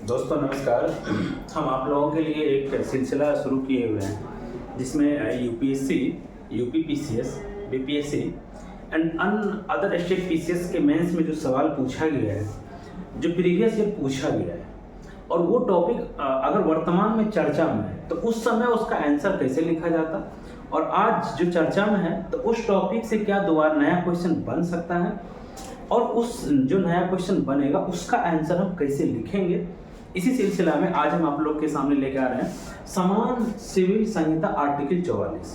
दोस्तों नमस्कार। हम आप लोगों के लिए एक सिलसिला शुरू किए हुए हैं जिसमें UPSC, UPPCS, BPSC and other state PCS के मेंस में जो सवाल पूछा गया है, जो प्रीवियस ईयर पूछा गया है और वो टॉपिक अगर वर्तमान में चर्चा में है तो उस समय उसका आंसर कैसे लिखा जाता, और आज जो चर्चा में है तो उस टॉपिक से क्या दोबारा नया क्वेश्चन बन सकता है और उस जो नया क्वेश्चन बनेगा उसका आंसर हम कैसे लिखेंगे। इसी सिलसिला में आज हम आप लोग के सामने लेके आ रहे हैं समान सिविल संहिता आर्टिकल 44।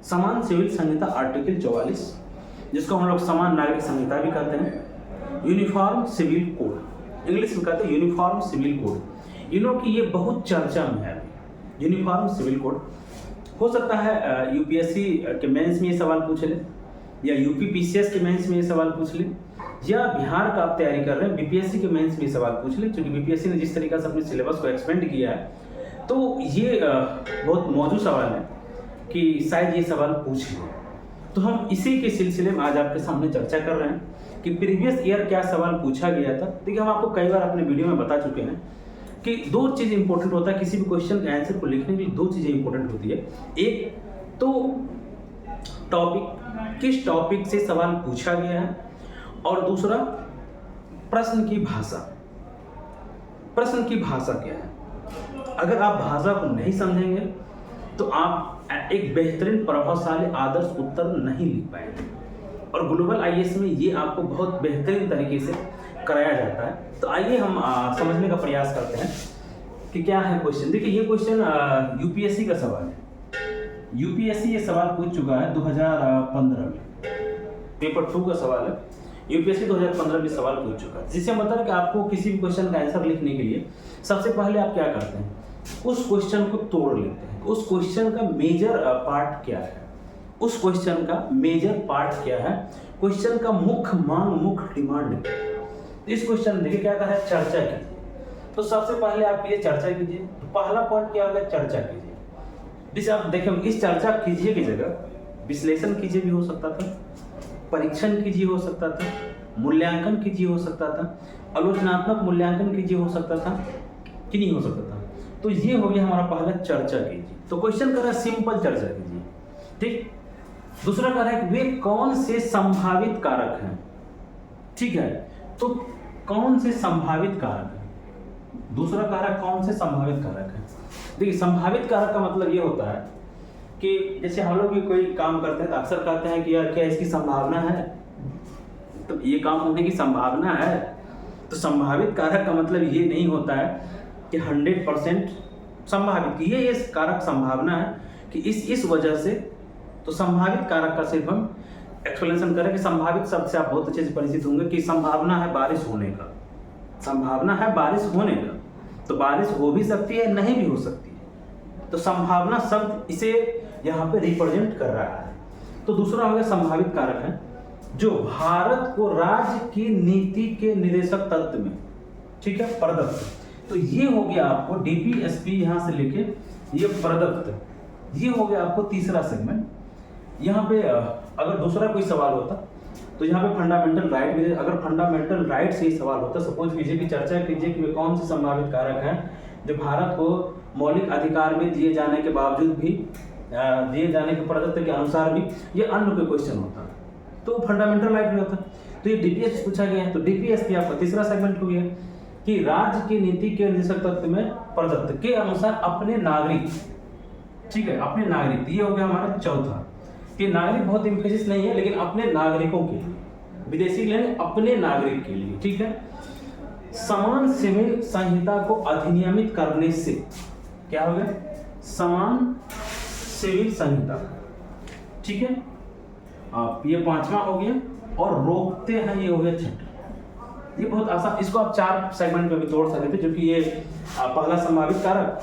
समान सिविल संहिता आर्टिकल 44 जिसको हम लोग समान नागरिक संहिता भी कहते हैं, यूनिफॉर्म सिविल कोड, इंग्लिश में कहते हैं यूनिफॉर्म सिविल कोड। इन लोग की ये बहुत चर्चा में है। यूनिफॉर्म सिविल कोड हो सकता है यूपीएससी के मेंस में ये सवाल पूछ ले, या यूपीपीसीएस के मेंस में ये सवाल पूछ ले, या बिहार का आप तैयारी कर रहे हैं बीपीएससी के मेंस में सवाल पूछ ले। क्योंकि बीपीएससी ने जिस तरीके से अपने सिलेबस को एक्सपेंड किया है तो ये बहुत मौजूद सवाल है कि शायद ये सवाल पूछ ले। तो हम इसी के सिलसिले में आज आपके सामने चर्चा कर रहे हैं कि प्रीवियस ईयर क्या सवाल पूछा गया था। देखिए, हम आपको कई बार अपने वीडियो में बता चुके हैं कि दो चीज़ इंपॉर्टेंट होता है किसी भी क्वेश्चन के आंसर को लिखने के लिए। दो चीज़ें इंपॉर्टेंट होती है, एक तो टॉपिक, किस टॉपिक से सवाल पूछा गया है, और दूसरा प्रश्न की भाषा। प्रश्न की भाषा क्या है? अगर आप भाषा को नहीं समझेंगे तो आप एक बेहतरीन, प्रभावशाली, आदर्श उत्तर नहीं लिख पाएंगे। और ग्लोबल आईएएस में ये आपको बहुत बेहतरीन तरीके से कराया जाता है। तो आइए हम समझने का प्रयास करते हैं कि क्या है क्वेश्चन। देखिए, ये क्वेश्चन यूपीएससी का सवाल है। यूपीएससी ये सवाल पूछ चुका है 2015 में, पेपर 2 का सवाल है। यूपीएससी 2015 में सवाल पूछ चुका है, जिससे मतलब कि आपको किसी भी क्वेश्चन का आंसर लिखने के लिए सबसे पहले आप क्या करते हैं, उस क्वेश्चन को तोड़ लेते हैं। उस क्वेश्चन का मेजर पार्ट क्या है, उस क्वेश्चन का मेजर पार्ट क्या है, क्वेश्चन का मुख्य मांग, मुख्य डिमांड। इस क्वेश्चन देखिए क्या कहा है, चर्चा कीजिए। तो सबसे पहले आप ये चर्चा कीजिए। तो पहला पॉइंट क्या होगा, चर्चा कीजिए। जिसे आप देखें, इस चर्चा कीजिए की जगह विश्लेषण कीजिए भी हो सकता था, परीक्षण कीजिए हो सकता था, मूल्यांकन कीजिए हो सकता था, आलोचनात्मक मूल्यांकन कीजिए हो सकता था कि नहीं हो सकता था। तो ये हो गया हमारा पहला, चर्चा कीजिए। तो क्वेश्चन कर रहा है सिंपल चर्चा कीजिए, ठीक। दूसरा कह रहा है वे कौन से संभावित कारक हैं, ठीक है। तो कौन से संभावित कारक हैं, दूसरा कारक कौन से संभावित कारक है। देखिए, संभावित कारक का मतलब ये होता है कि जैसे हम लोग भी कोई काम करते हैं तो अक्सर कहते हैं कि यार क्या इसकी संभावना है, तो ये काम होने की संभावना है। तो संभावित कारक का मतलब ये नहीं होता है कि 100% संभावित, ये कारक संभावना है कि इस वजह से। तो संभावित कारक का सिर्फ हम एक्सप्लेनेशन करें कि संभावित शब्द से आप बहुत अच्छे से परिचित होंगे कि संभावना है बारिश होने का, संभावना है बारिश होने का। तो बारिश हो भी सकती है, नहीं भी हो सकती है। तो संभावना शब्द इसे यहाँ पे रिप्रेजेंट कर रहा है। तो दूसरा हो गया संभावित कारक है जो भारत को राज्य की नीति के निर्देशक तत्व में, ठीक है, प्रदत्त। तो ये हो गया आपको डीपीएसपी यहाँ से लेके ये प्रदत्त, ये हो गया आपको तीसरा सेगमेंट। यहाँ पे अगर दूसरा कोई सवाल होता तो यहाँ पे फंडामेंटल राइट में, अगर फंडामेंटल राइट से ही सवाल होता, सपोज कीजिए कि चर्चा कीजिए कि वे कौन से संभावित कारक हैं जो भारत को मौलिक अधिकार में दिए जाने के बावजूद भी, दिए जाने के प्रदत्त के अनुसार भी, ये अन्य कोई क्वेश्चन होता तो फंडामेंटल राइट में होता। तो ये डीपीएस पूछा गया है, तो डीपीएसपी आपका तीसरा सेगमेंट हो गया कि राज्य की नीति के निर्देशक तत्व में प्रदत्त के अनुसार अपने नागरिक, ठीक है, अपने नागरिक। ये हो गया हमारा चौथा कि नागरिक बहुत इम्फेसिस नहीं है, लेकिन अपने नागरिकों के लिए, विदेशी के लिए, अपने नागरिक के लिए, ठीक है। समान सिविल संहिता को अधिनियमित करने से क्या हो गया, समान सिविल संहिता, ठीक है। आप ये पांचवा हो गया, और रोकते हैं ये हो गया छठा। ये बहुत आसान, इसको आप 4 सेगमेंट में भी तोड़ सकते थे, जो कि ये पहला संभावित कारक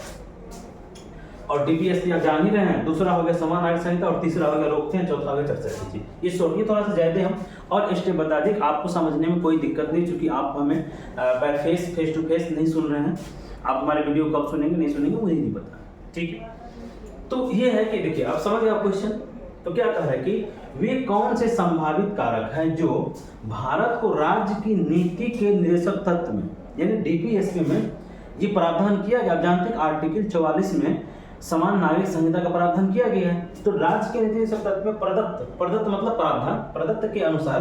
और डीपीएसपी आप जान ही रहे हैं, दूसरा हो गया समान नागरिक संहिता, और तीसरा हो गया रोकते हैं, चौथा हो गया चर्चा कीजिए। ये सोचिए थोड़ा सा ज्यादा हम और स्टेप बता दें, आपको समझने में कोई दिक्कत नहीं, क्योंकि आप हमें फेस टू फेस नहीं सुन रहे हैं। आप हमारे वीडियो कब सुनेंगे नहीं सुनेंगे मुझे नहीं पता, ठीक है। तो ये है कि देखिए, आप समझ गए आप क्वेश्चन। तो क्या कह रहा है कि वे कौन से संभावित कारक हैं जो भारत को राज्य की नीति के निर्देशक तत्व में, यानी डीपीएसपी में ये प्रावधान किया गया। आप जानते हैं आर्टिकल 44 में समान नागरिक संहिता का प्रावधान किया गया है। तो राज्य के नीति निषेध तत्व में प्रदत्त मतलब प्रावधान प्रदत्त के अनुसार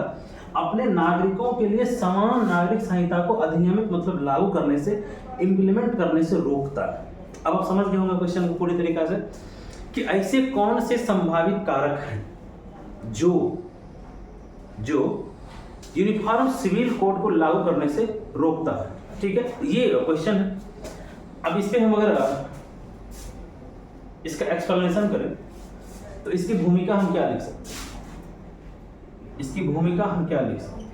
अपने नागरिकों के लिए समान नागरिक संहिता को अधिनियमित मतलब लागू करने से, इम्प्लीमेंट करने से रोकता है। अब आप समझ गए होंगे क्वेश्चन को पूरी तरीका से कि ऐसे कौन से संभावित कारक हैं जो यूनिफॉर्म सिविल कोड को लागू करने से रोकता है। ठीक है, ये क्वेश्चन है। अब इस पे हम अगर इसका एक्सप्लेनेशन करें तो इसकी भूमिका हम क्या लिख सकते हैं? इसकी भूमिका हम क्या लिख सकते हैं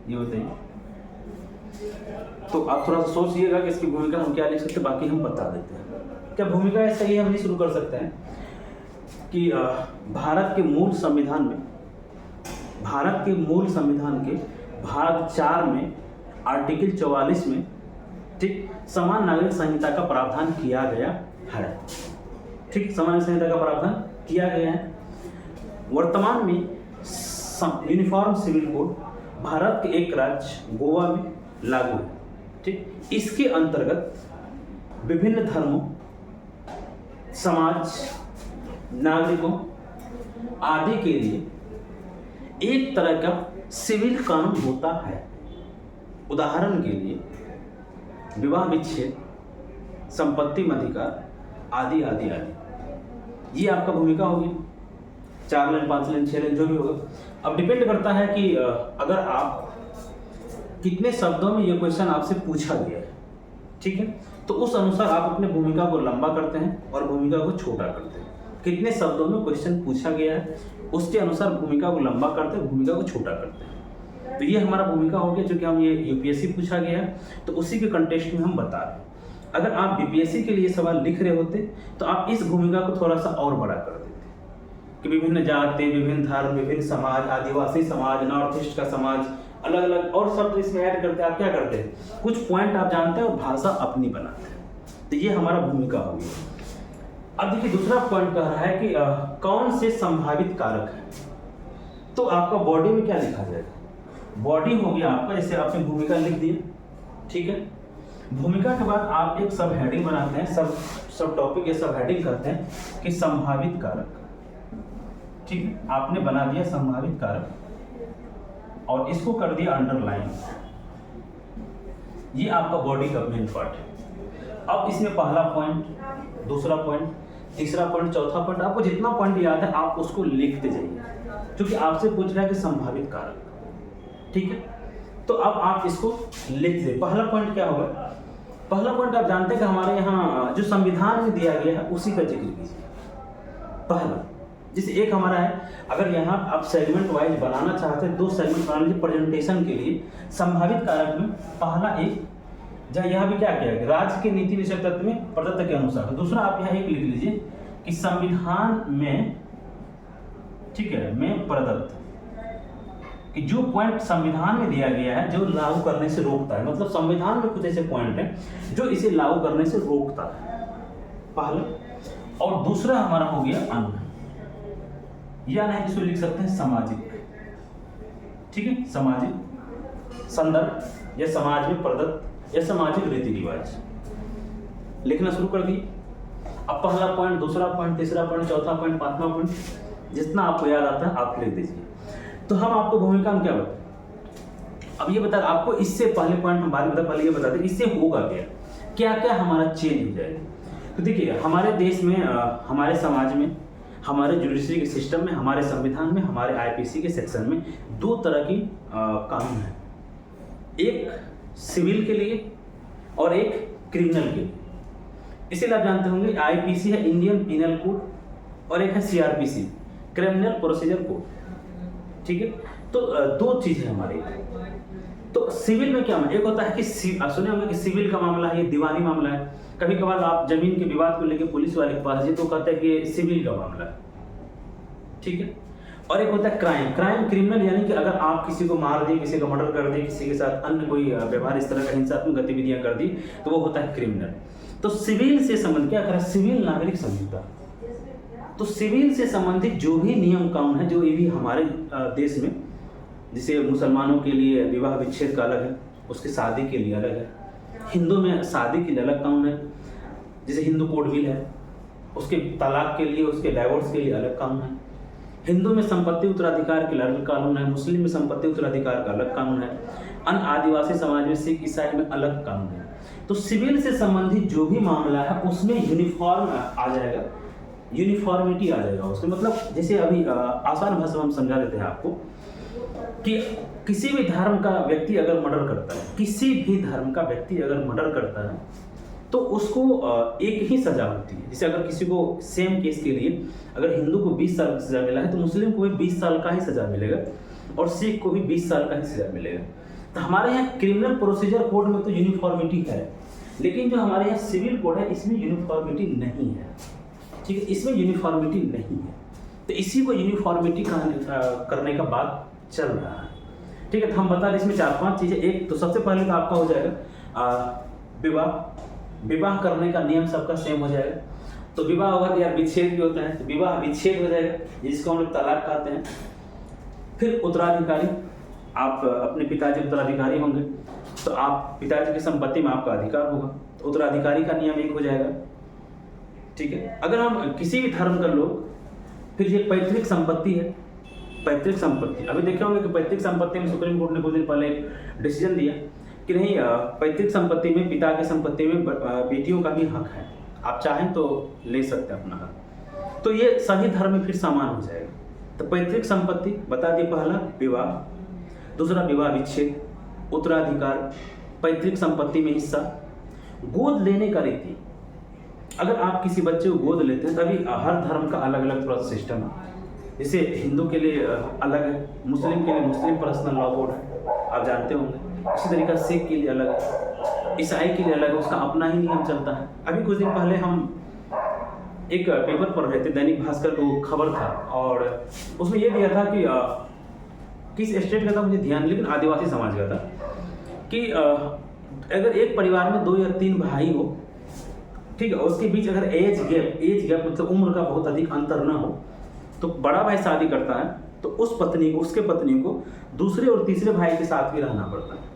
ये बताइए। तो आप थोड़ा सा सोचिएगा कि इसकी भूमिका हम क्या लिख सकते हैं, बाकी हम बता देते हैं। क्या भूमिका ऐसा ही हम नहीं शुरू कर सकते हैं कि भारत के मूल संविधान के भाग 4 में आर्टिकल 44 में ठीक समान नागरिक संहिता का प्रावधान किया गया है। ठीक, समान नागरिक संहिता का प्रावधान किया गया है। वर्तमान में यूनिफॉर्म सिविल कोड भारत के एक राज्य गोवा में लागू है। ठीक, इसके अंतर्गत विभिन्न धर्मों, समाज, नागरिकों आदि के लिए एक तरह का सिविल कानून होता है। उदाहरण के लिए विवाह विच्छेद, संपत्ति में अधिकार आदि आदि आदि। ये आपका भूमिका होगी। 4 लाइन, 5 लाइन, 6 लाइन जो भी होगा। अब डिपेंड करता है कि अगर आप कितने शब्दों में ये क्वेश्चन आपसे पूछा गया है। ठीक है, तो उस अनुसार आप अपने भूमिका को लंबा करते हैं और भूमिका को छोटा करते हैं। कितने शब्दों में क्वेश्चन पूछा गया है उसके अनुसार भूमिका को लंबा करते हैं, भूमिका को छोटा करते हैं। तो ये हमारा भूमिका हो गया, चूंकि हम ये यूपीएससी पूछा गया है तो उसी के कंटेक्स्ट में हम बता रहे हैं। अगर आप बीपीएससी के लिए सवाल लिख रहे होते तो आप इस भूमिका को थोड़ा सा और बड़ा कर देते कि विभिन्न जाति, विभिन्न धर्म, विभिन्न समाज, आदिवासी समाज, नॉर्थ ईस्ट का समाज, अलग अलग और शब्द इसमें ऐड करते। आप क्या करते हैं, कुछ पॉइंट आप जानते हैं और भाषा अपनी बनाते हैं। तो ये हमारा भूमिका होगी। अब देखिए दूसरा पॉइंट कह रहा है कि कौन से संभावित कारक हैं। तो आपका बॉडी में क्या लिखा जाएगा? बॉडी हो गया आपका, जैसे आपने भूमिका लिख दी। ठीक है, भूमिका के बाद आप एक सब हेडिंग बनाते हैं, सब टॉपिक या सब हेडिंग करते हैं कि संभावित कारक। ठीक है, आपने बना दिया संभावित कारक और इसको कर दिया अंडरलाइन। ये आपका बॉडी का मेन पार्ट है। अब इसमें पहला पॉइंट, दूसरा पॉइंट, तीसरा पॉइंट, चौथा पॉइंट, आपको जितना पॉइंट याद है आप उसको लिखते जाइए, क्योंकि आपसे पूछ रहा है कि संभावित कारक। ठीक है, तो अब आप इसको लिख दे। पहला पॉइंट क्या होगा? पहला पॉइंट आप जानते हैं कि हमारे यहाँ जो संविधान में दिया गया है उसी का जिक्र कीजिए। पहला, जैसे एक हमारा है, अगर यहाँ आप सेगमेंट वाइज बनाना चाहते हैं, 2 सेगमेंट बना लीजिए प्रेजेंटेशन के लिए। संभावित कारक में पहला एक, जहाँ यहाँ भी क्या किया गया, राज्य के नीति निषेध तत्व में प्रदत्त के अनुसार। दूसरा आप यहाँ एक लिख लीजिए कि संविधान में, ठीक है, में प्रदत्त, कि जो पॉइंट संविधान में दिया गया है जो लागू करने से रोकता है। मतलब संविधान में कुछ ऐसे पॉइंट हैं जो इसे लागू करने से रोकता है, पहला। और दूसरा हमारा हो गया अन्य, या नहीं इसको लिख सकते हैं सामाजिक। ठीक है, सामाजिक संदर्भ या समाज में प्रदत्त या सामाजिक रीति रिवाज लिखना शुरू कर दिए। अब पहला पॉइंट, दूसरा पॉइंट, तीसरा पॉइंट, चौथा पॉइंट, 5वां पॉइंट, जितना आपको याद आता है आप लिख दीजिए। तो हम आपको भूमिका में क्या बताएं? अब ये बता, आपको इससे पहले पॉइंट हम बाद में पहले ये बताते हैं इससे होगा क्या क्या हमारा चेंज हो जाएगा। तो देखिए हमारे देश में, हमारे समाज में, हमारे जुडिशरी के सिस्टम में, हमारे संविधान में, हमारे आईपीसी के सेक्शन में 2 तरह की कानून है। एक सिविल के लिए और एक क्रिमिनल के लिए। इसीलिए आप जानते होंगे आईपीसी है इंडियन पिनल कोड और एक है सीआरपीसी क्रिमिनल प्रोसीजर कोड। ठीक है, तो 2 चीज़ है हमारे। तो सिविल में क्या है, एक होता है कि सुने होंगे कि सिविल का मामला है, ये दीवानी मामला है। कभी कभार आप जमीन के विवाद को लेकर पुलिस वाले के पास तो कहते हैं कि सिविल का मामला है। ठीक है, और एक होता है क्राइम क्रिमिनल, यानी कि अगर आप किसी को मार दिए, किसी का मर्डर कर दिए, किसी के साथ अन्य कोई व्यवहार इस तरह का हिंसात्मक गतिविधियां कर दी, तो वो होता है क्रिमिनल। तो सिविल से संबंध क्या करा, सिविल नागरिक संहिता। तो सिविल से संबंधित जो भी नियम कानून है, जो ये भी हमारे देश में, जैसे मुसलमानों के लिए विवाह विच्छेद का अलग है, उसके शादी के लिए अलग है, हिंदू में शादी के लिए अलग कानून है, जैसे हिंदू कोड बिल है, उसके तलाक के लिए, उसके डाइवोर्स के लिए अलग कानून है। हिंदू में संपत्ति उत्तराधिकार के लिए अलग कानून है, मुस्लिम में संपत्ति उत्तराधिकार का अलग कानून है, अन्य आदिवासी समाज में, सिख ईसाई में अलग कानून है। तो सिविल से संबंधित जो भी मामला है उसमें यूनिफॉर्म आ जाएगा, यूनिफॉर्मिटी आ जाएगा उसमें। मतलब जैसे अभी आसान भाषा में हम समझा देते हैं आपको कि किसी भी धर्म का व्यक्ति अगर मर्डर करता है, किसी भी धर्म का व्यक्ति अगर मर्डर करता है तो उसको एक ही सजा होती है। जैसे अगर किसी को सेम केस के लिए अगर हिंदू को 20 साल की सजा मिला है तो मुस्लिम को भी 20 साल का ही सजा मिलेगा और सिख को भी 20 साल का ही सजा मिलेगा। तो हमारे यहाँ क्रिमिनल प्रोसीजर कोड में तो यूनिफॉर्मिटी है, लेकिन जो हमारे यहाँ सिविल कोड है इसमें यूनिफॉर्मिटी नहीं है। ठीक है, इसमें यूनिफॉर्मिटी नहीं है, तो इसी को यूनिफॉर्मिटी करने का बात चल रहा है। ठीक है, तो हम बता दें इसमें 4-5 चीज़ें। एक तो सबसे पहले तो आपका हो जाएगा विवाह करने का नियम सबका सेम हो जाएगा। तो विवाह होगा तो यार विच्छेद भी होता है, तो विवाह विच्छेद हो जाएगा, जिसको हम लोग तलाक कहते हैं। फिर उत्तराधिकारी, आप अपने पिताजी उत्तराधिकारी होंगे तो आप पिताजी की संपत्ति में आपका अधिकार होगा, तो उत्तराधिकारी का नियम एक हो जाएगा। ठीक है, अगर हम किसी भी धर्म का लोग, फिर ये पैतृक संपत्ति है, पैतृक संपत्ति अभी देखे होंगे कि पैतृक संपत्ति में सुप्रीम कोर्ट ने कुछ दिन पहले एक डिसीजन दिया कि नहीं, पैतृक संपत्ति में, पिता की संपत्ति में बेटियों का भी हक है, आप चाहें तो ले सकते हैं अपना हक। तो ये सभी धर्म में फिर समान हो जाएगा। तो पैतृक संपत्ति बता दिए, पहला विवाह, दूसरा विवाह विच्छेद, उत्तराधिकार, पैतृक संपत्ति में हिस्सा, गोद लेने का रीति। अगर आप किसी बच्चे को गोद लेते हैं तभी हर धर्म का अलग अलग थोड़ा सिस्टम है। जैसे हिंदू के लिए अलग है, मुस्लिम के लिए मुस्लिम पर्सनल लॉ कोड है, आप जानते होंगे। इसी तरीका सिख के लिए अलग है, ईसाई के लिए अलग है, उसका अपना ही नियम चलता है। अभी कुछ दिन पहले हम एक पेपर पढ़ रहे थे, दैनिक भास्कर को खबर था, और उसमें ये दिया था कि किस स्टेट का था मुझे ध्यान, लेकिन आदिवासी समाज का था कि अगर एक परिवार में 2 या 3 भाई हो, ठीक है, उसके बीच अगर एज गैप मतलब उम्र का बहुत अधिक अंतर ना हो, तो बड़ा भाई शादी करता है तो उसके पत्नी को दूसरे और तीसरे भाई के साथ भी रहना पड़ता है।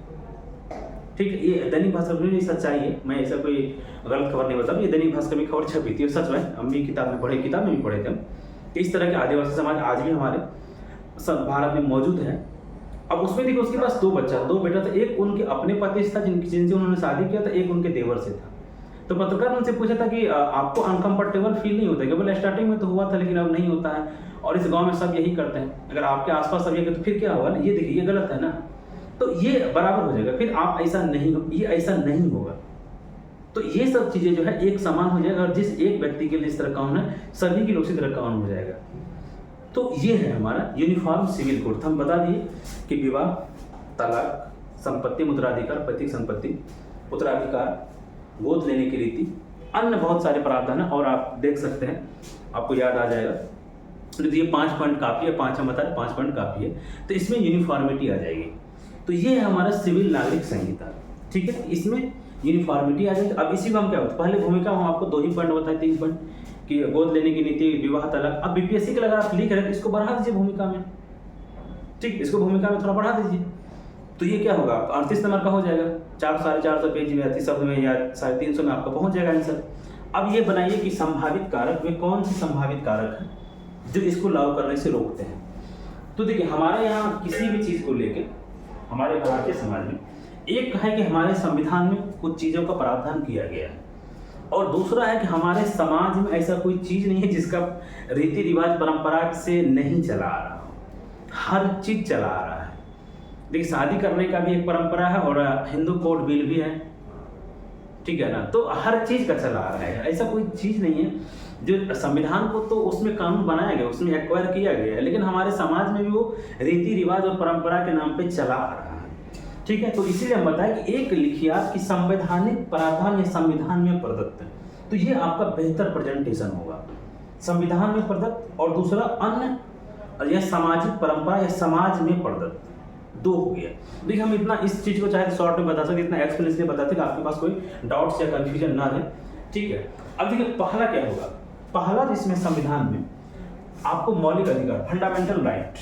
ठीक है, ये दैनिक भास्कर में सच्चाई है, मैं ऐसा कोई गलत खबर नहीं बता, ये दैनिक भास्कर में खबर छपी थी, सच है, हम भी किताब में भी पढ़े थे। इस तरह के आदिवासी समाज आज भी हमारे भारत में मौजूद है। अब उसमें देखिए उसके पास 2 बेटा था, एक उनके अपने पति से था जिनसे उन्होंने शादी किया था, एक उनके देवर से था। तो पत्रकार ने उनसे पूछा था कि आपको अनकंफर्टेबल फील नहीं होता? केवल स्टार्टिंग में तो हुआ था लेकिन अब नहीं होता है, और इस गांव में सब यही करते हैं, अगर आपके आसपास सब ये तो फिर क्या होगा ना, ये देखिए ये गलत है ना, तो ये बराबर हो जाएगा, फिर आप ऐसा नहीं होगा। तो ये सब चीज़ें जो है एक समान हो जाएगा, और जिस एक व्यक्ति के लिए इस तरह कानून है सभी के लिए उसी तरह कानून हो जाएगा। तो ये है हमारा यूनिफॉर्म सिविल कोड। हम बता दिए कि विवाह, तलाक, संपत्ति में उत्तराधिकार, पैतृक संपत्ति, उत्तराधिकार, गोद लेने की रीति, अन्य बहुत सारे प्रावधान है, और आप देख सकते हैं, आपको याद आ जाएगा। तो ये 5 पॉइंट काफ़ी है, 5 हम बता रहे 5 पॉइंट काफ़ी है, तो इसमें यूनिफॉर्मिटी आ जाएगी। तो ये है हमारा सिविल नागरिक संहिता। ठीक है, इसमें यूनिफॉर्मिटी आ जाएगी। अब इसी को हम क्या होता है, पहले भूमिका हम आपको 2 ही पॉइंट बताए, 3 पॉइंट कि गोद लेने की नीति, विवाह, तलाक। अब बीपीएससी के लिए अगर आप लिख रहे हैं तो इसको बढ़ा दीजिए भूमिका में, ठीक, इसको भूमिका में थोड़ा बढ़ा दीजिए, तो ये क्या होगा, 38 नंबर का हो जाएगा, 400-450 पेज में 38 शब्द में या 350 में आपका पहुंच जाएगा आंसर। अब ये बनाइए कि संभावित कारक में कौन सी संभावित कारक है जो इसको लागू करने से रोकते हैं। तो देखिए हमारे यहाँ किसी भी चीज़ को लेके हमारे भारतीय समाज में एक है कि हमारे संविधान में कुछ चीज़ों का प्रावधान किया गया है, और दूसरा है कि हमारे समाज में ऐसा कोई चीज़ नहीं है जिसका रीति रिवाज परंपरा से नहीं चला आ रहा हो, हर चीज़ चला आ रहा है। देखिए शादी करने का भी एक परंपरा है और हिंदू कोड बिल भी है, ठीक है ना, तो हर चीज़ का चला आ रहा है, ऐसा कोई चीज़ नहीं है जो संविधान को तो उसमें कानून बनाया गया, उसमें एक्वायर किया गया है, लेकिन हमारे समाज में भी वो रीति रिवाज और परंपरा के नाम पे चला आ रहा है। ठीक है, तो इसीलिए हम बताएं कि एक लिखिए आप कि संवैधानिक प्रावधान या संविधान में प्रदत्त है, तो ये आपका बेहतर प्रेजेंटेशन होगा, संविधान में प्रदत्त, और दूसरा अन्य या सामाजिक परंपरा या समाज में प्रदत्त, 2 हो गया। देखिए हम इतना इस चीज़ को चाहे शॉर्ट में बता सकते, इतना एक्सप्लेनेशन नहीं बताते कि आपके पास कोई डाउट्स या कन्फ्यूजन ना रहे। ठीक है, अब देखिए पहला क्या होगा, पहला जिसमें संविधान में आपको मौलिक अधिकार, फंडामेंटल राइट,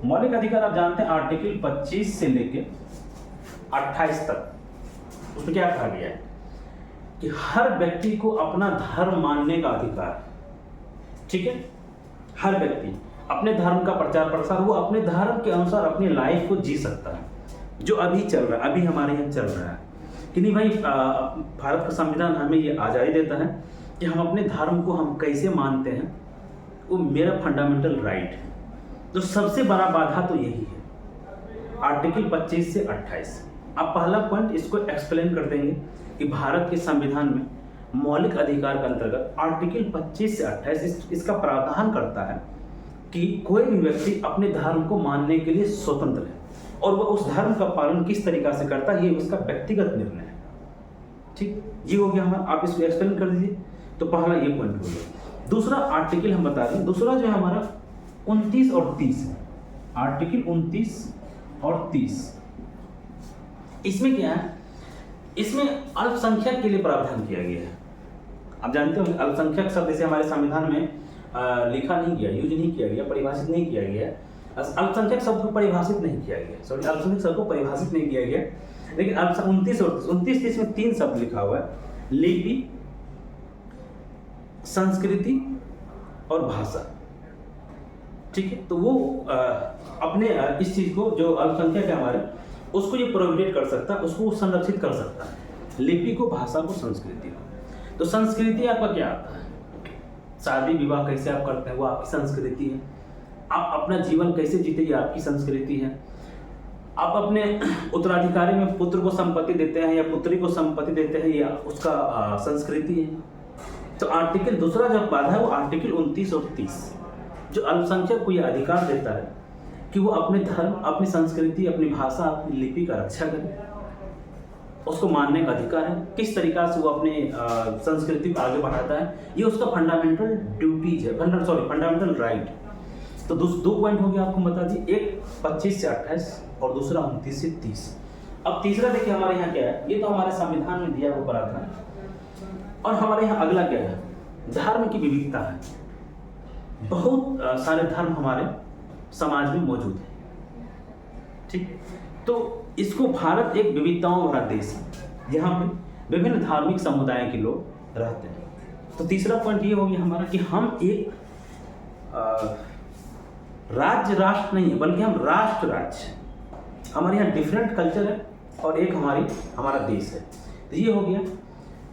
मौलिक अधिकार आप जानते हैं आर्टिकल 25 से लेके 28 तक उसमें क्या कहा गया है कि हर व्यक्ति को अपना धर्म मानने का अधिकार है। ठीक है, हर व्यक्ति अपने धर्म का प्रचार प्रसार, वो अपने धर्म के अनुसार अपनी लाइफ को जी सकता है। जो अभी चल रहा है, अभी हमारे यहाँ चल रहा है कि नहीं भाई, भारत का संविधान हमें ये आज़ादी देता है कि हम अपने धर्म को हम कैसे मानते हैं, वो मेरा फंडामेंटल राइट है। तो सबसे बड़ा बाधा तो यही है, आर्टिकल 25 से 28। अब पहला पॉइंट इसको एक्सप्लेन कर देंगे कि भारत के संविधान में मौलिक अधिकार के अंतर्गत आर्टिकल 25 से 28 इसका प्रावधान करता है कि कोई भी व्यक्ति अपने धर्म को मानने के लिए स्वतंत्र है और वह उस धर्म का पालन किस तरीका से करता है ये उसका व्यक्तिगत निर्णय है। ठीक, ये हो गया हमारा, आप इसको एक्सप्लेन कर दीजिए। तो पहला ये पॉइंट हो गया। दूसरा आर्टिकल हम बता दें, दूसरा जो है हमारा 29 और 30 है, आर्टिकल 29 और 30। इसमें क्या है, इसमें अल्पसंख्यक के लिए प्रावधान किया गया है। आप जानते हो अल्पसंख्यक शब्द इसे हमारे संविधान में लिखा नहीं गया, यूज नहीं किया गया, परिभाषित नहीं किया गया। अल्पसंख्यक शब्द को परिभाषित नहीं किया गया, सॉरी, अल्पसंख्यक शब्द को परिभाषित नहीं किया गया, लेकिन 29 और 30 में 3 शब्द लिखा हुआ है, लिपि, संस्कृति और भाषा। ठीक है, तो वो अपने इस चीज को जो अल्पसंख्यक है हमारे, उसको ये प्रोहिबिट कर सकता है, उसको संरक्षित कर सकता है, लिपि को, भाषा को, संस्कृति को। तो संस्कृति आपका क्या आता है, शादी विवाह कैसे आप करते हैं वो आपकी संस्कृति है, आप अपना जीवन कैसे जीते ये आपकी संस्कृति है, आप अपने उत्तराधिकारी में पुत्र को संपत्ति देते हैं या पुत्री को संपत्ति देते हैं, ये उसका संस्कृति है। तो आर्टिकल दूसरा जो बाधा है वो आर्टिकल 29 और 30 जो अल्पसंख्यक को यह अधिकार देता है कि वो अपने धर्म, अपनी संस्कृति, अपनी भाषा, अपनी लिपि का रक्षा करे, उसको मानने का अधिकार है। किस तरीका से वो अपने संस्कृति को आगे बढ़ाता है, ये उसका फंडामेंटल ड्यूटीज है, फंडामेंटल राइट। तो दो पॉइंट हो गया आपको बता दी, एक 25 से 28 और दूसरा 29 से 30। अब तीसरा देखिए हमारे यहाँ क्या है, ये तो हमारे संविधान में दिया हुआ प्रावधान, और हमारे यहाँ अगला क्या है, धर्म की विविधता है। बहुत सारे धर्म हमारे समाज में मौजूद है। ठीक, तो इसको भारत एक विविधताओं भरा देश है जहाँ पे विभिन्न धार्मिक समुदाय के लोग रहते हैं। तो तीसरा पॉइंट ये हो गया हमारा कि हम एक राज्य राष्ट्र नहीं है, बल्कि हम राष्ट्र राज्य, हमारे यहाँ डिफरेंट कल्चर है और एक हमारा देश है। तो ये हो गया।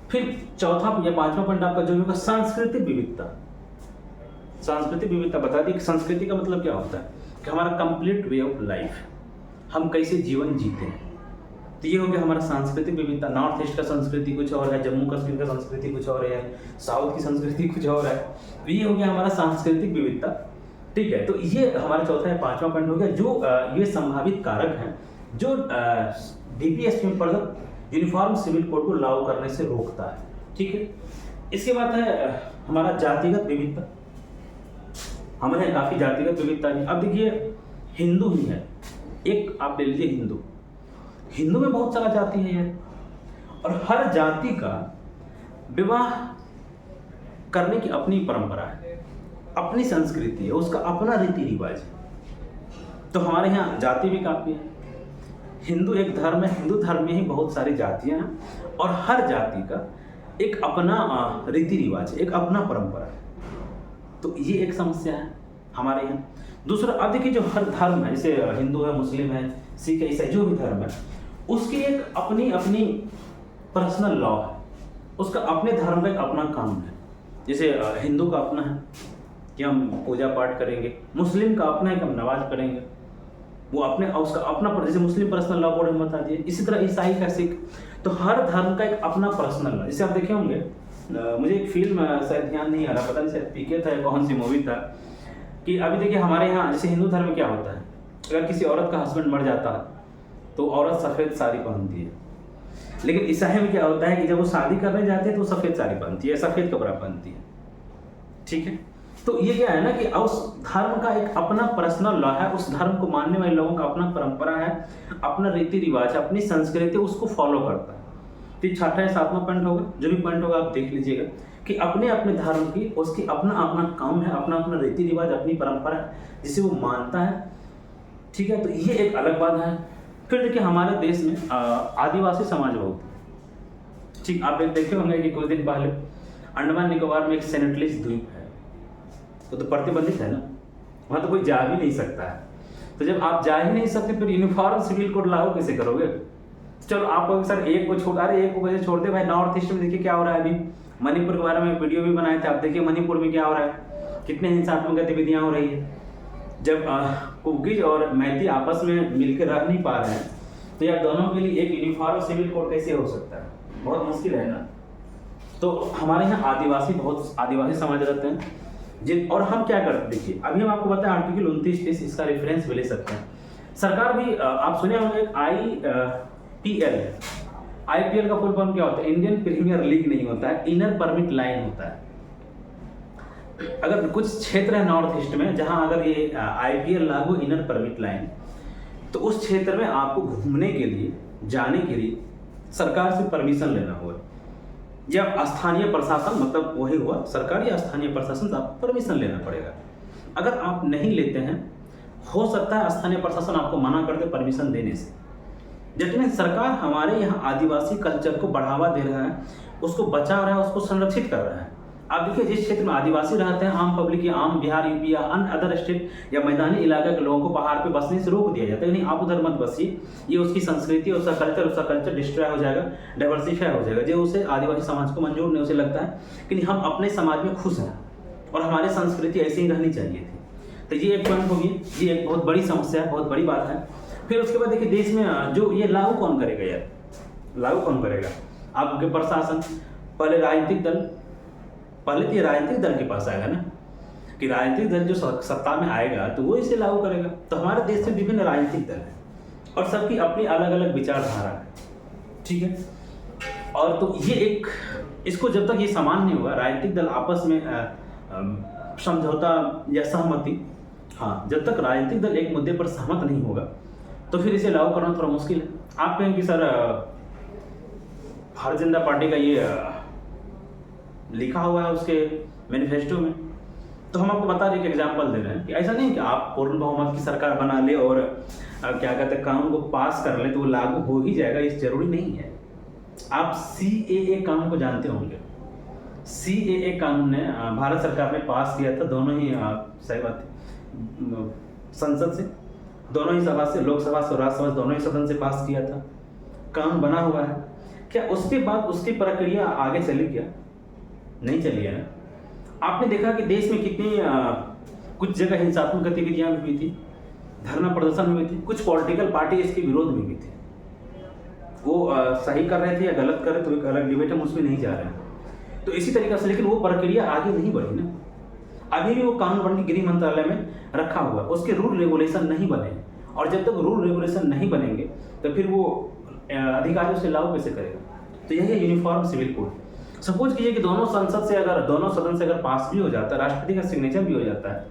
फिर चौथा या पांचवा पॉइंट आपका जो होगा सांस्कृतिक विविधता। सांस्कृतिक विविधता बता दी कि संस्कृति का मतलब क्या होता है कि हमारा कंप्लीट वे ऑफ लाइफ, हम कैसे जीवन जीते हैं। तो ये हो गया हमारा सांस्कृतिक विविधता। नॉर्थ ईस्ट का संस्कृति कुछ और है, जम्मू कश्मीर का संस्कृति कुछ और है, साउथ की संस्कृति कुछ और है। तो ये हो गया हमारा सांस्कृतिक विविधता। ठीक है, तो ये हमारा चौथा या पांचवा पॉइंट हो गया जो ये संभावित कारक हैं जो डीपीएसपी में प्रदत्त यूनिफॉर्म सिविल कोड को लागू करने से रोकता है। ठीक है, इसके बाद है हमारा जातिगत विविधता। हमारे यहाँ काफ़ी जातिगत विविधता है। अब देखिए हिंदू ही है, एक आप ले लीजिए हिंदू में बहुत सारा जाति है यार, और हर जाति का विवाह करने की अपनी परंपरा है, अपनी संस्कृति है, उसका अपना रीति रिवाज है। तो हमारे यहाँ जाति भी काफ़ी है। हिंदू एक धर्म है, हिंदू धर्म में ही बहुत सारी जातियाँ हैं और हर जाति का एक अपना रीति रिवाज है, एक अपना परंपरा है। तो ये एक समस्या है हमारे यहाँ। दूसरा, अब देखिए जो हर धर्म है, जैसे हिंदू है, मुस्लिम है, सिख है, ईसाई, जो भी धर्म है, उसकी एक अपनी अपनी पर्सनल लॉ है, उसका अपने धर्म का एक अपना कानून है। जैसे हिंदू का अपना है कि हम पूजा पाठ करेंगे, मुस्लिम का अपना है कि हम नमाज पढ़ेंगे, वो अपने उसका अपना, जैसे मुस्लिम पर्सनल लॉ बोर्ड में बता दिए। इसी तरह ईसाई का, सिख, तो हर धर्म का एक अपना पर्सनल लॉ। जैसे आप देखे होंगे, मुझे एक फिल्म शायद ध्यान नहीं आ रहा, पता नहीं शायद पीके था या कौन सी मूवी था, कि अभी देखिए हमारे यहाँ जैसे हिंदू धर्म में क्या होता है, अगर किसी औरत का हस्बैंड मर जाता है तो औरत सफ़ेद साड़ी पहनती है। लेकिन ईसाई में क्या होता है कि जब वो शादी करने जाते हैं तो सफ़ेद साड़ी पहनती है, सफ़ेद कपड़ा पहनती है। ठीक है, तो ये क्या है ना कि उस धर्म का एक अपना पर्सनल लॉ है, उस धर्म को मानने वाले लोगों का अपना परंपरा है, अपना रीति रिवाज, अपनी संस्कृति, उसको फॉलो करता है। तो छठा या सातवां पॉइंट होगा, जो भी पॉइंट होगा आप देख लीजिएगा कि अपने अपने धर्म की उसकी अपना अपना काम है, अपना अपना रीति रिवाज, अपनी परंपरा है जिसे वो मानता है। ठीक है, तो ये एक अलग बात है। फिर देखिए हमारे देश में आदिवासी समाज बहुत है। ठीक, आप एक देखे होंगे कि कुछ दिन पहले अंडमान निकोबार में एक सेनेटलिस्ट द्वीप है, वो तो प्रतिबंधित है ना, वहाँ तो कोई जा भी नहीं सकता है। तो जब आप जा ही नहीं सकते फिर यूनिफॉर्म सिविल कोड लागू कैसे करोगे? चलो आप सर एक को छोड़, अरे एक को कैसे छोड़ दे भाई। नॉर्थ ईस्ट में देखिए क्या हो रहा है अभी, मणिपुर के बारे में वीडियो भी बनाए थे, आप देखिए मणिपुर में क्या हो रहा है, कितने हिंसात्मक गतिविधियाँ हो रही है। जब कुकीज और मैती आपस में मिलकर रह नहीं पा रहे हैं तो यार दोनों के लिए एक यूनिफॉर्म सिविल कोड कैसे हो सकता है? बहुत मुश्किल है ना। तो हमारे यहाँ आदिवासी समाज रहते हैं जिन, और हम क्या करते हैं देखिए, अभी हम आपको बताएं आर्टिकल 29 इसका रेफरेंस भी ले सकते हैं। सरकार भी आप सुने होंगे आईपीएल का फुल फॉर्म क्या होता है? इंडियन प्रीमियर लीग नहीं होता है, इनर परमिट लाइन होता है। अगर कुछ क्षेत्र है नॉर्थ ईस्ट में जहां अगर ये आईपीएल लागू इनर परमिट लाइन, तो उस क्षेत्र में आपको घूमने के लिए, जाने के लिए सरकार से परमिशन लेना होगा, या स्थानीय प्रशासन, मतलब वही हुआ सरकार या स्थानीय प्रशासन से आपको परमिशन लेना पड़ेगा। अगर आप नहीं लेते हैं, हो सकता है स्थानीय प्रशासन आपको मना कर दे परमिशन देने से। जबकि सरकार हमारे यहाँ आदिवासी कल्चर को बढ़ावा दे रहा है, उसको बचा रहा है, उसको संरक्षित कर रहा है। आप देखिए जिस क्षेत्र में आदिवासी रहते हैं, आम पब्लिक या आम बिहार, यूपी या अन्य अदर स्टेट या मैदानी इलाके के लोगों को पहाड़ पे बसने से रोक दिया जाता है, नहीं आप उधर मत बसिए, ये उसकी संस्कृति, उसका कल्चर डिस्ट्रॉय हो जाएगा, डाइवर्सिफाई हो जाएगा। जो उसे आदिवासी समाज को मंजूर नहीं, उसे लगता है कि हम अपने समाज में खुश हैं और हमारी संस्कृति ऐसी ही रहनी चाहिए थी। तो ये एक पॉइंट होगी, ये एक बहुत बड़ी समस्या है, बहुत बड़ी बात है। फिर उसके बाद देखिए देश में जो ये लागू कौन करेगा यार, लागू कौन करेगा? आपके प्रशासन, पहले राजनीतिक दल, पहले तो ये राजनीतिक दल के पास आएगा ना, कि राजनीतिक दल जो सत्ता में आएगा तो वो इसे लागू करेगा। तो हमारे देश में विभिन्न राजनीतिक दल हैं और सबकी अपनी अलग अलग विचारधारा है, ठीक है। और तो ये एक, इसको जब तक ये समान नहीं होगा, राजनीतिक दल आपस में समझौता या सहमति, हाँ, जब तक राजनीतिक दल एक मुद्दे पर सहमत नहीं होगा तो फिर इसे लागू करना थोड़ा मुश्किल है। आप कहें कि सर भारतीय जनता पार्टी का ये लिखा हुआ है उसके मैनिफेस्टो में, तो हम आपको बता रहे कि एग्जाम्पल दे रहे हैं कि ऐसा नहीं कि आप पूर्ण बहुमत की सरकार बना ले और क्या कहते हैं कानून को पास कर ले तो वो लागू हो ही जाएगा, इस जरूरी नहीं है। आप CAA कानून को जानते होंगे। CAA कानून ने भारत सरकार ने पास किया था, दोनों ही सही बात संसद से, दोनों ही सभा से, लोकसभा से और राज्यसभा, दोनों ही सदन से पास किया था, कानून बना हुआ है। क्या उसके बाद उसकी प्रक्रिया आगे चली? क्या नहीं चली है ना। आपने देखा कि देश में कितनी कुछ जगह हिंसात्मक गतिविधियां भी हुई थी, धरना प्रदर्शन हुए थे, कुछ पॉलिटिकल पार्टी इसके विरोध में भी थे। वो सही कर रहे थे या गलत कर रहे थे तो एक अलग डिबेट, हम उसमें नहीं जा रहे हैं। तो इसी तरीके से, लेकिन वो प्रक्रिया आगे नहीं बढ़ी ना। अभी भी वो कानून बन के गृह मंत्रालय में रखा हुआ है, उसके रूल रेगुलेशन नहीं बने, और जब तक रूल रेगुलेशन नहीं बनेंगे तो फिर वो अधिकारी उसे लागू कैसे करेगा? तो यही है यूनिफॉर्म सिविल कोड। सपोज कीजिए कि दोनों सदन से अगर पास भी हो जाता है, राष्ट्रपति का सिग्नेचर भी हो जाता है,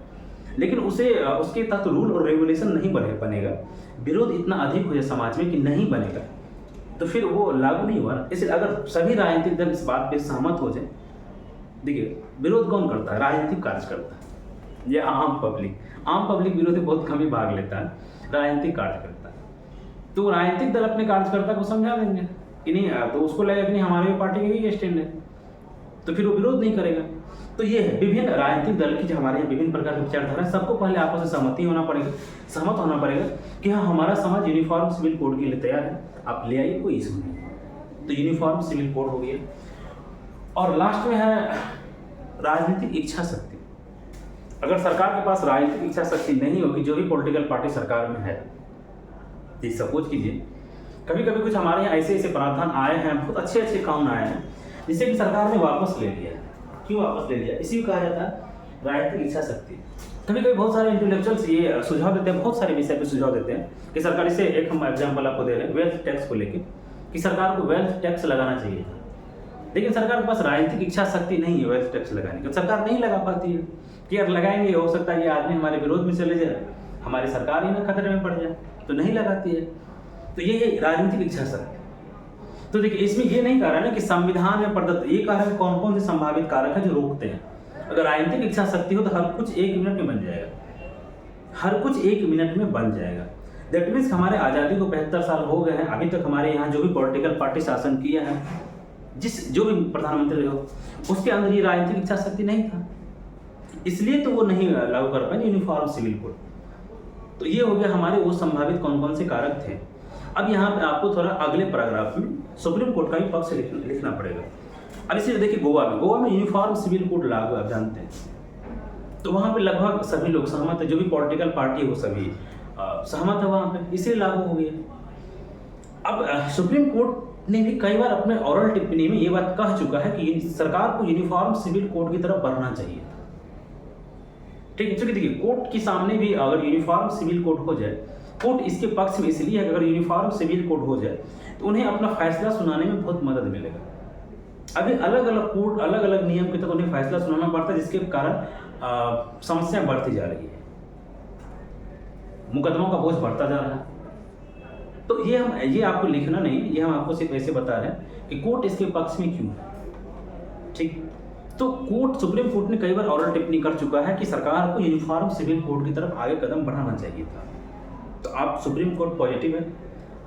लेकिन उसके तहत रूल और रेगुलेशन नहीं बनेगा, विरोध इतना अधिक हो जाए समाज में कि नहीं बनेगा, तो फिर वो लागू नहीं हुआ ना। इसलिए अगर सभी राजनीतिक दल इस बात पे सहमत हो जाए, देखिए विरोध कौन करता है? राजनीतिक कार्यकर्ता है, ये आम पब्लिक विरोध में बहुत कम ही भाग लेता है, राजनीतिक कार्यकर्ता। तो राजनीतिक दल अपने कार्यकर्ता को समझा देंगे कि नहीं, तो उसको लगेगा कि नहीं हमारे पार्टी का ही स्टैंड है, तो फिर वो विरोध नहीं करेगा। तो ये है विभिन्न राजनीतिक दल की जो हमारे यहाँ विभिन्न प्रकार की विचारधारा है, सबको पहले आपस में सहमत होना पड़ेगा कि हाँ हमारा समाज यूनिफॉर्म सिविल कोड के लिए तैयार है, आप ले आइए, कोई इशू नहीं। तो यूनिफॉर्म सिविल कोड हो गया। और लास्ट में है राजनीतिक इच्छा शक्ति। अगर सरकार के पास राजनीतिक इच्छा शक्ति नहीं होगी, जो भी पॉलिटिकल पार्टी सरकार में है, सपोज कीजिए कभी कभी कुछ हमारे यहाँ ऐसे प्रावधान आए हैं, बहुत अच्छे कानून आए हैं, जिसे कि सरकार ने वापस ले लिया। क्यों वापस ले लिया? इसी को कहा जाता है राजनीतिक इच्छा शक्ति। कभी कभी बहुत सारे इंटेलेक्चुअल्स ये सुझाव देते हैं, बहुत सारे विषय पे सुझाव देते हैं कि सरकार, इसे एक हम एग्जाम्पल आपको दे रहे हैं वेल्थ टैक्स को लेकर, कि सरकार को वेल्थ टैक्स लगाना चाहिए, लेकिन सरकार के पास राजनीतिक इच्छा शक्ति नहीं है वेल्थ टैक्स लगाने की, सरकार नहीं लगा पाती है कि यार लगाएंगे, हो सकता है ये आदमी हमारे विरोध में चले जाए, हमारी सरकार ही ना खतरे में पड़ जाए, तो नहीं लगाती है। तो ये राजनीतिक इच्छा शक्ति। तो देखिए इसमें ये नहीं कह रहा है ना कि संविधान में प्रदत्त, ये कह रहा है कौन कौन से संभावित कारक है जो रोकते हैं। अगर राजनीतिक इच्छा शक्ति हो तो हर कुछ 1 मिनट में बन जाएगा, हर कुछ 1 मिनट में बन जाएगा। दैट मीन्स हमारे आज़ादी को 75 साल हो गए हैं, अभी तक हमारे यहाँ जो भी पॉलिटिकल पार्टी शासन किया है, जो भी प्रधानमंत्री हो, उसके अंदर ये राजनीतिक इच्छा शक्ति नहीं था, इसलिए तो वो नहीं लागू कर पाए यूनिफॉर्म सिविल कोड। तो ये हो गया हमारे वो संभावित कौन कौन से कारक थे। अब यहाँ पे आपको थोड़ा अगले पैराग्राफ में सुप्रीम कोर्ट का भी पक्ष लिखना पड़ेगा। अब इसलिए देखिए गोवा में यूनिफॉर्म सिविल कोड लागू, आप जानते हैं, तो वहाँ पे लगभग सभी लोग सहमत है, जो भी पॉलिटिकल पार्टी है वो सभी सहमत है वहाँ पे, इसलिए लागू हो गया। अब सुप्रीम कोर्ट ने भी कई बार अपने ओरल टिप्पणी में ये बात कह चुका है कि सरकार को यूनिफॉर्म सिविल कोड की तरफ बढ़ना चाहिए, ठीक है। चूंकि देखिए कोर्ट के सामने भी अगर यूनिफॉर्म सिविल कोड हो जाए, कोर्ट इसके पक्ष में इसलिए है, अगर यूनिफॉर्म सिविल कोड हो जाए तो उन्हें अपना फैसला सुनाने में बहुत मदद मिलेगा। अभी अलग अलग कोर्ट अलग अलग नियम के तहत उन्हें फैसला सुनाना पड़ता है, जिसके कारण समस्या बढ़ती जा रही है, मुकदमों का बोझ बढ़ता जा रहा है। तो ये आपको लिखना नहीं, ये हम आपको सिर्फ ऐसे बता रहे हैं कि कोर्ट इसके पक्ष में क्यों है, ठीक। तो सुप्रीम कोर्ट ने कई बार ओरल टिप्पणी कर चुका है कि सरकार को यूनिफॉर्म सिविल कोड की तरफ आगे कदम बढ़ाना चाहिए था। तो आप सुप्रीम कोर्ट पॉजिटिव है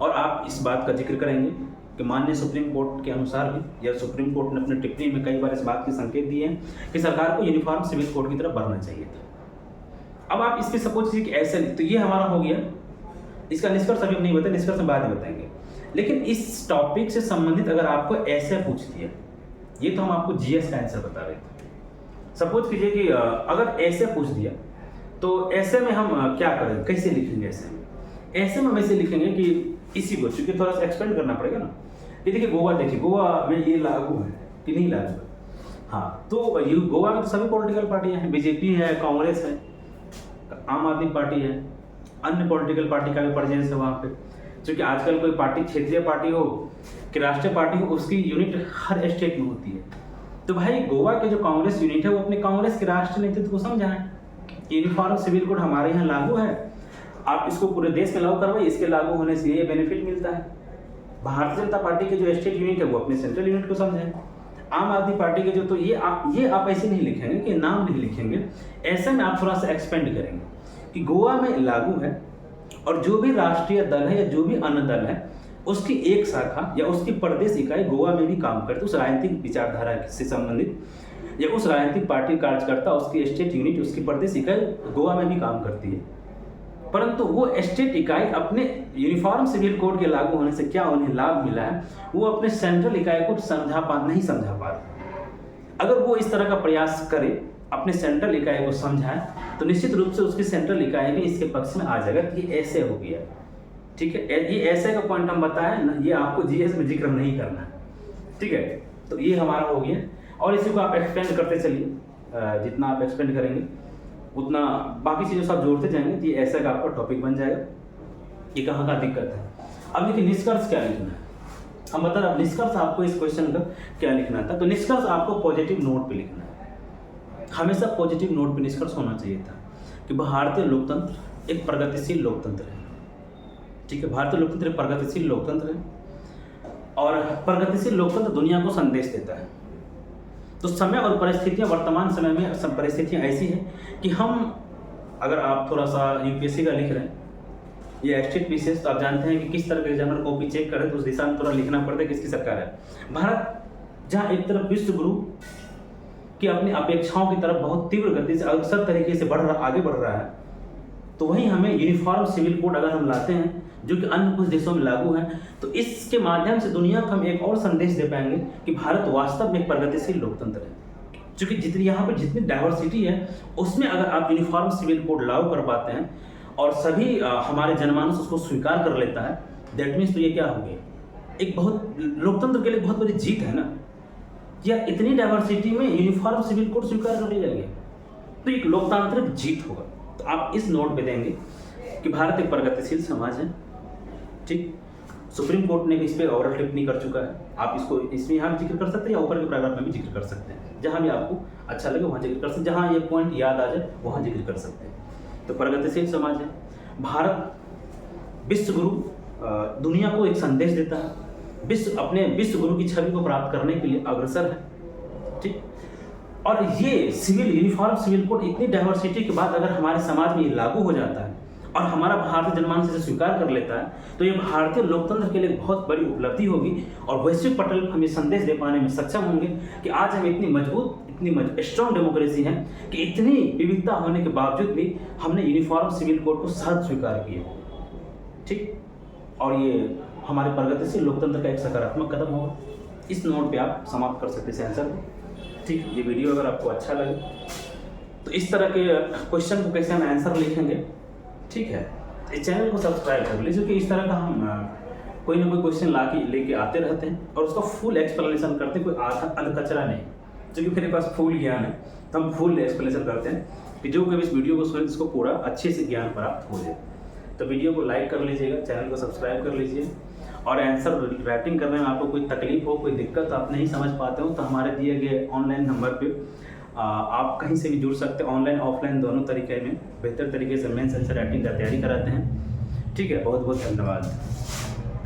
और आप इस बात का जिक्र करेंगे कि माननीय सुप्रीम कोर्ट के अनुसार भी, या सुप्रीम कोर्ट ने अपने टिप्पणी में कई बार इस बात के संकेत दिए हैं कि सरकार को यूनिफॉर्म सिविल कोड की तरफ बढ़ना चाहिए था। अब आप इस पर सपोज कीजिए कि ऐसे, तो ये हमारा हो गया, इसका निष्कर्ष अभी नहीं बताया, निष्कर्ष बाद में बताएंगे। लेकिन इस टॉपिक से संबंधित अगर आपको ऐसे पूछ दिया, ये तो हम आपको जीएस का आंसर बता रहे थे, सपोज कीजिए कि अगर ऐसे पूछ दिया तो ऐसे में हम क्या करें, कैसे लिखेंगे ऐसे में हम ऐसे लिखेंगे कि इसी को, चूंकि थोड़ा सा एक्सपेंड करना पड़ेगा ना, कि देखिए गोवा में ये लागू है कि नहीं लागू है। हाँ, तो ये गोवा में तो सभी पॉलिटिकल पार्टियां हैं, बीजेपी है, कांग्रेस है, आम आदमी पार्टी है, अन्य पॉलिटिकल पार्टी का भी प्रेजेंस है वहाँ पे। क्योंकि आजकल कोई पार्टी क्षेत्रीय पार्टी हो कि राष्ट्रीय पार्टी हो, उसकी यूनिट हर स्टेट में होती है। तो भाई गोवा के जो कांग्रेस यूनिट है वो अपने कांग्रेस के राष्ट्रीय नेतृत्व को समझाएं कि यूनिफॉर्म सिविल कोड हमारे यहाँ लागू है, आप इसको पूरे देश में लागू करवाइए, इसके लागू होने से ये बेनिफिट मिलता है। भारतीय जनता पार्टी के जो स्टेट यूनिट है वो अपने सेंट्रल यूनिट को समझें। आम आदमी पार्टी के जो, तो ये आप ऐसे नहीं लिखेंगे कि नाम नहीं लिखेंगे, ऐसे में आप थोड़ा सा एक्सपेंड करेंगे कि गोवा में लागू है और जो भी राष्ट्रीय दल है या जो भी अन्य दल है उसकी एक शाखा या उसकी प्रदेश इकाई गोवा में भी काम करती है, उस राजनीतिक विचारधारा से संबंधित या उस राजनीतिक पार्टी कार्यकर्ता, उसकी स्टेट यूनिट, उसकी प्रदेश इकाई गोवा में भी काम करती है। परंतु वो स्टेट इकाई अपने यूनिफॉर्म सिविल कोड के लागू होने से क्या उन्हें लाभ मिला है, वो अपने सेंट्रल इकाई को नहीं समझा पा रहे। अगर वो इस तरह का प्रयास करे, अपने सेंट्रल इकाई को समझाए, तो निश्चित रूप से उसकी सेंट्रल इकाई भी इसके पक्ष में आ जाएगा कि ये ऐसे हो गया, ठीक है। ये ऐसे का पॉइंट हम बताएं ना, ये आपको जीएस में जिक्र नहीं करना है, ठीक है। तो ये हमारा हो गया और इसी को आप एक्सपेंड करते चलिए, जितना आप एक्सपेंड करेंगे उतना बाकी चीज़ों से आप जोड़ते जाएंगे, तो ये ऐसा का आपका टॉपिक बन जाएगा। ये कहाँ का दिक्कत है। अब देखिए निष्कर्ष क्या लिखना है, हम बता रहे, निष्कर्ष आपको इस क्वेश्चन का क्या लिखना था। तो निष्कर्ष आपको पॉजिटिव नोट पे लिखना है, हमेशा पॉजिटिव नोट पे निष्कर्ष होना चाहिए था कि भारतीय लोकतंत्र एक प्रगतिशील लोकतंत्र है, ठीक है। भारतीय लोकतंत्र एक प्रगतिशील लोकतंत्र है और प्रगतिशील लोकतंत्र दुनिया को संदेश देता है। तो समय और परिस्थितियां, वर्तमान समय में सब परिस्थितियां ऐसी हैं कि हम, अगर आप थोड़ा सा यूपीएससी का लिख रहे हैं या स्टेट पीसीएस, तो आप जानते हैं कि किस तरह के एग्जामिनर कॉपी चेक करें तो उस दिशा में थोड़ा लिखना पड़ता है किसकी सरकार है। भारत जहाँ एक तरफ विश्व गुरु की अपनी अपेक्षाओं की तरफ बहुत तीव्र गति से अवसर तरीके से आगे बढ़ रहा है, तो वहीं हमें यूनिफॉर्म सिविल कोड अगर हम लाते हैं जो कि अन्य कुछ देशों में लागू है, तो इसके माध्यम से दुनिया को हम एक और संदेश दे पाएंगे कि भारत वास्तव में एक प्रगतिशील लोकतंत्र है। क्योंकि जितनी यहाँ पर जितनी डाइवर्सिटी है उसमें अगर आप यूनिफॉर्म सिविल कोड लागू कर पाते हैं और सभी हमारे जनमानस उसको स्वीकार कर लेता है, दैट मीन्स तो ये क्या हो गया, एक बहुत लोकतंत्र के लिए बहुत बड़ी जीत है ना। या इतनी डाइवर्सिटी में यूनिफॉर्म सिविल कोड स्वीकार कर लिया गया, तो एक लोकतांत्रिक जीत होगा। तो आप इस नोट पे देंगे कि भारत एक प्रगतिशील समाज है, ठीक। सुप्रीम कोर्ट ने भी इस पर ओरल टिप्पणी कर चुका है, आप इसको इसमें यहाँ जिक्र कर सकते हैं या ऊपर के पैराग्राफ में भी जिक्र कर सकते हैं, जहाँ भी आपको अच्छा लगे वहाँ जिक्र कर सकते हैं, जहाँ ये पॉइंट याद आ जाए वहाँ जिक्र कर सकते हैं। तो प्रगतिशील समाज है, भारत विश्व गुरु दुनिया को एक संदेश देता है, अपने विश्व गुरु की छवि को प्राप्त करने के लिए अग्रसर है, ठीक। और ये यूनिफॉर्म सिविल कोड इतनी डाइवर्सिटी के बाद अगर हमारे समाज में ये लागू हो जाता है और हमारा भारतीय जनमानस इसे स्वीकार कर लेता है, तो ये भारतीय लोकतंत्र के लिए बहुत बड़ी उपलब्धि होगी और वैश्विक पटल पर हम ये संदेश दे पाने में सक्षम होंगे कि आज हम इतनी मजबूत, इतनी स्ट्रॉन्ग डेमोक्रेसी है कि इतनी विविधता होने के बावजूद भी हमने यूनिफॉर्म सिविल कोड को सहज स्वीकार किया। ठीक, और ये हमारे प्रगतिशील लोकतंत्र का एक सकारात्मक कदम होगा। इस नोट पे आप समाप्त कर सकते हैं आंसर को। ठीक, ये वीडियो अगर आपको अच्छा लगे तो इस तरह के क्वेश्चन को कैसे हम आंसर लिखेंगे, ठीक है, इस चैनल को सब्सक्राइब कर लीजिए कि इस तरह का हम कोई ना कोई क्वेश्चन लेके आते रहते हैं और उसका फुल एक्सप्लेनेशन करते हैं, कोई आधा अधकचरा नहीं। क्योंकि मेरे पास फुल ज्ञान है तो हम फुल एक्सप्लेनेशन करते हैं कि जो कभी इस वीडियो को सुने इसको पूरा अच्छे से ज्ञान प्राप्त हो जाए। तो वीडियो को लाइक कर लीजिएगा, चैनल को सब्सक्राइब कर लीजिए, और आंसर राइटिंग करने में आपको कोई तकलीफ हो, कोई दिक्कत आप नहीं समझ पाते हो तो हमारे दिए गए ऑनलाइन नंबर पे आप कहीं से भी जुड़ सकते हैं। ऑनलाइन ऑफलाइन दोनों तरीके में बेहतर तरीके से मेंस आंसर राइटिंग का तैयारी कराते हैं। ठीक है, बहुत बहुत धन्यवाद।